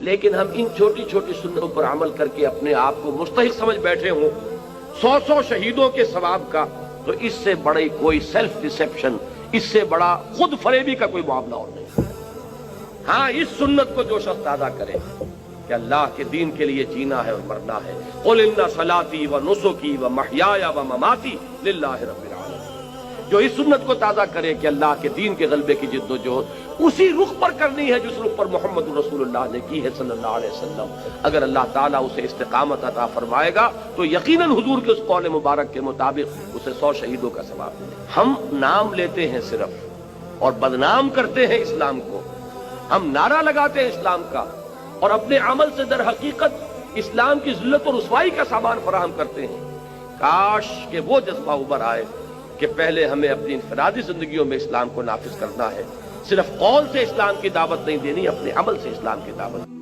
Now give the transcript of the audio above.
لیکن ہم ان چھوٹی چھوٹی سنتوں پر عمل کر کے اپنے آپ کو مستحق سمجھ بیٹھے ہوں 100 شہیدوں کے ثواب کا، تو اس سے بڑی کوئی سیلف ڈسیپشن، اس سے بڑا خود فریبی کا کوئی معاملہ اور نہیں۔ ہاں، اس سنت کو جو شخص ادا کرے کہ اللہ کے دین کے لیے جینا ہے اور مرنا ہے، قل ان صلاتی و نسکی و محیای و مماتی للہ رب العالمین، جو اس سنت کو تازہ کرے کہ اللہ کے دین کے غلبے کی جد و جہد اسی رخ پر کرنی ہے جس رخ پر محمد رسول اللہ نے کی ہے صلی اللہ علیہ وسلم، اگر اللہ تعالیٰ اسے استقامت عطا فرمائے گا تو یقیناً حضور کے اس قول مبارک کے مطابق اسے 100 شہیدوں کا ثواب ملے۔ ہم نام لیتے ہیں صرف اور بدنام کرتے ہیں اسلام کو، ہم نعرہ لگاتے ہیں اسلام کا اور اپنے عمل سے در حقیقت اسلام کی ذلت اور رسوائی کا سامان فراہم کرتے ہیں۔ کاش کہ وہ جذبہ ابھر آئے کہ پہلے ہمیں اپنی انفرادی زندگیوں میں اسلام کو نافذ کرنا ہے، صرف قول سے اسلام کی دعوت نہیں دینی، اپنے عمل سے اسلام کی دعوت